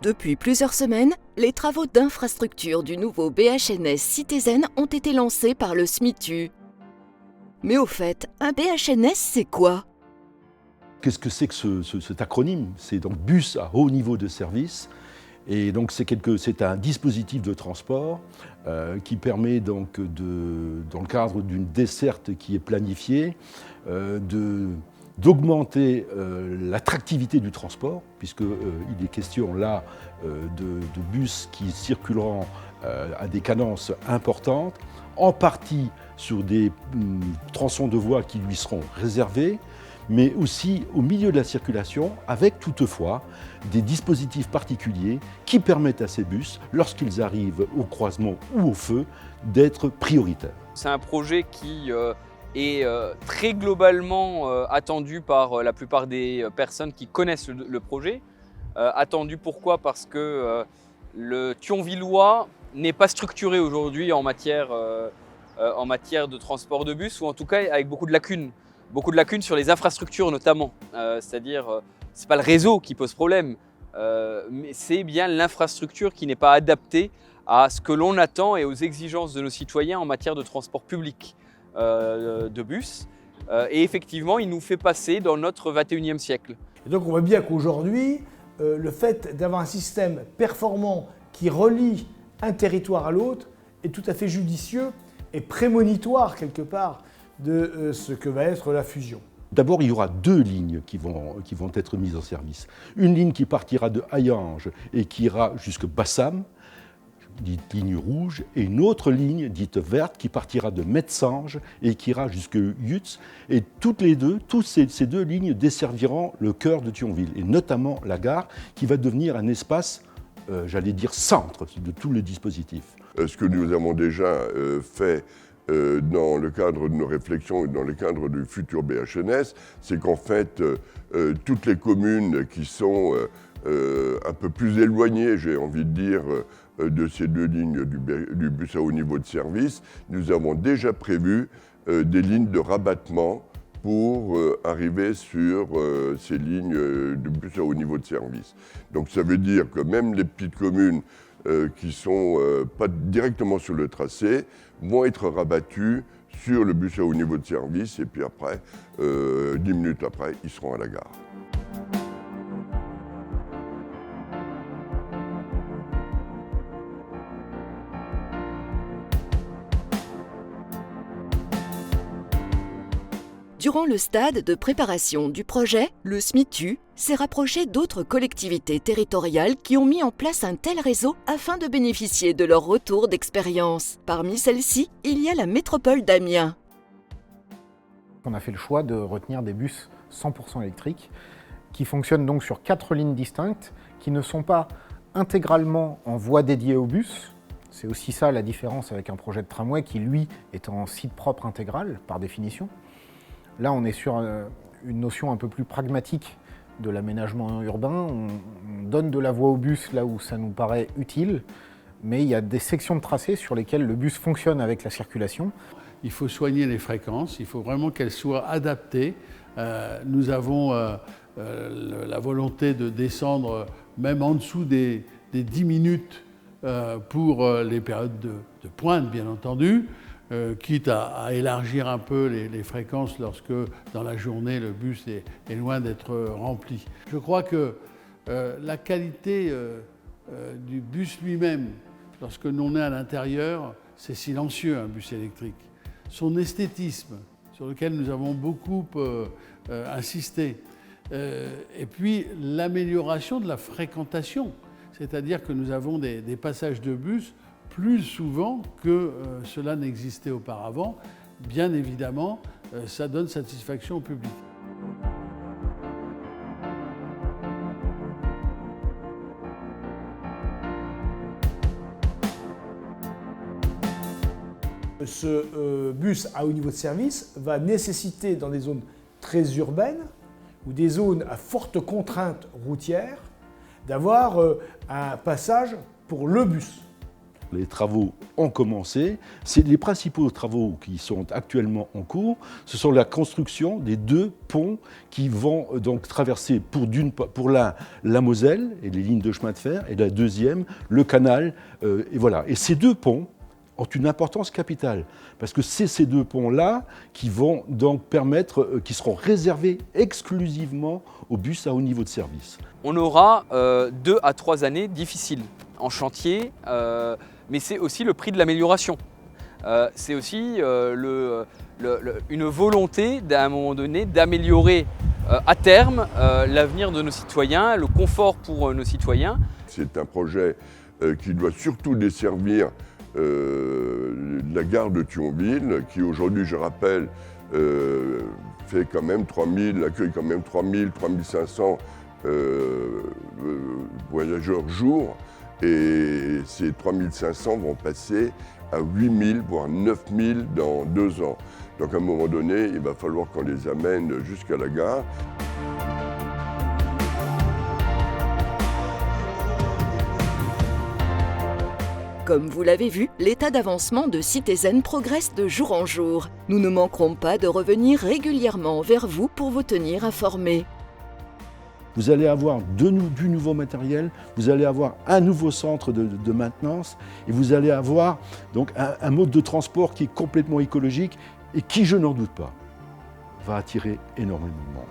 Depuis plusieurs semaines, les travaux d'infrastructure du nouveau BHNS Citizen ont été lancés par le SMITU. Mais au fait, un BHNS, c'est quoi? Qu'est-ce que c'est que cet acronyme? C'est donc bus à haut niveau de service. Et donc c'est un dispositif de transport qui permet donc dans le cadre d'une desserte qui est planifiée, d'augmenter l'attractivité du transport, puisqu'il est question là de bus qui circuleront à des cadences importantes, en partie sur des tronçons de voies qui lui seront réservés, mais aussi au milieu de la circulation, avec toutefois des dispositifs particuliers qui permettent à ces bus, lorsqu'ils arrivent au croisement ou au feu, d'être prioritaires. C'est un projet qui est très globalement attendu par la plupart des personnes qui connaissent le projet. Attendu pourquoi? Parce que le Thionvillois n'est pas structuré aujourd'hui en matière de transport de bus, ou en tout cas avec beaucoup de lacunes. Beaucoup de lacunes sur les infrastructures notamment, c'est-à-dire c'est pas le réseau qui pose problème, mais c'est bien l'infrastructure qui n'est pas adaptée à ce que l'on attend et aux exigences de nos citoyens en matière de transport public de bus. Et effectivement, il nous fait passer dans notre 21e siècle. Et donc on voit bien qu'aujourd'hui, le fait d'avoir un système performant qui relie un territoire à l'autre est tout à fait judicieux et prémonitoire quelque part de ce que va être la fusion. D'abord, il y aura deux lignes qui vont être mises en service. Une ligne qui partira de Hayange et qui ira jusqu'à Bassam, dite ligne rouge, et une autre ligne dite verte qui partira de Metsange et qui ira jusqu'à Yutz. Et toutes ces deux lignes desserviront le cœur de Thionville, et notamment la gare, qui va devenir un espace, j'allais dire, centre de tous les dispositifs. Ce que nous avons déjà fait dans le cadre de nos réflexions et dans le cadre du futur BHNS, c'est qu'en fait, toutes les communes qui sont un peu plus éloignées, j'ai envie de dire, de ces deux lignes du bus à haut niveau de service, nous avons déjà prévu des lignes de rabattement pour arriver sur ces lignes de bus à haut niveau de service. Donc ça veut dire que même les petites communes qui ne sont pas directement sur le tracé vont être rabattus sur le bus à haut niveau de service, et puis après, 10 minutes après, ils seront à la gare. Durant le stade de préparation du projet, le SMITU s'est rapproché d'autres collectivités territoriales qui ont mis en place un tel réseau afin de bénéficier de leur retour d'expérience. Parmi celles-ci, il y a la métropole d'Amiens. On a fait le choix de retenir des bus 100% électriques qui fonctionnent donc sur 4 lignes distinctes, qui ne sont pas intégralement en voie dédiée au bus. C'est aussi ça la différence avec un projet de tramway qui, lui, est en site propre intégral, par définition. Là, on est sur une notion un peu plus pragmatique de l'aménagement urbain. On donne de la voie au bus là où ça nous paraît utile, mais il y a des sections de tracé sur lesquelles le bus fonctionne avec la circulation. Il faut soigner les fréquences, il faut vraiment qu'elles soient adaptées. Nous avons la volonté de descendre même en dessous des 10 minutes pour les périodes de pointe, bien entendu. Quitte à élargir un peu les fréquences lorsque, dans la journée, le bus est loin d'être rempli. Je crois que la qualité du bus lui-même, lorsque l'on est à l'intérieur, c'est silencieux, un bus électrique. Son esthétisme, sur lequel nous avons beaucoup insisté, et puis l'amélioration de la fréquentation, c'est-à-dire que nous avons des passages de bus plus souvent que cela n'existait auparavant. Bien évidemment, ça donne satisfaction au public. Ce bus à haut niveau de service va nécessiter dans des zones très urbaines ou des zones à forte contrainte routière d'avoir un passage pour le bus. Les travaux ont commencé. Les principaux travaux qui sont actuellement en cours, ce sont la construction des 2 ponts qui vont donc traverser pour l'un la Moselle et les lignes de chemin de fer, et la deuxième, le canal. Et voilà. Et ces 2 ponts ont une importance capitale, parce que c'est ces 2 ponts-là qui vont donc permettre, qui seront réservés exclusivement aux bus à haut niveau de service. On aura 2 à 3 années difficiles en chantier, mais c'est aussi le prix de l'amélioration. C'est aussi une volonté à un moment donné d'améliorer à terme l'avenir de nos citoyens, le confort pour nos citoyens. C'est un projet qui doit surtout desservir la gare de Thionville, qui aujourd'hui, je rappelle, fait quand même accueille quand même 3500 voyageurs jour, et ces 3500 vont passer à 8000 voire 9000 dans 2 ans. Donc à un moment donné, il va falloir qu'on les amène jusqu'à la gare. Comme vous l'avez vu, l'état d'avancement de Citizen progresse de jour en jour. Nous ne manquerons pas de revenir régulièrement vers vous pour vous tenir informés. Vous allez avoir du nouveau matériel, vous allez avoir un nouveau centre de maintenance, et vous allez avoir donc un mode de transport qui est complètement écologique et qui, je n'en doute pas, va attirer énormément de monde.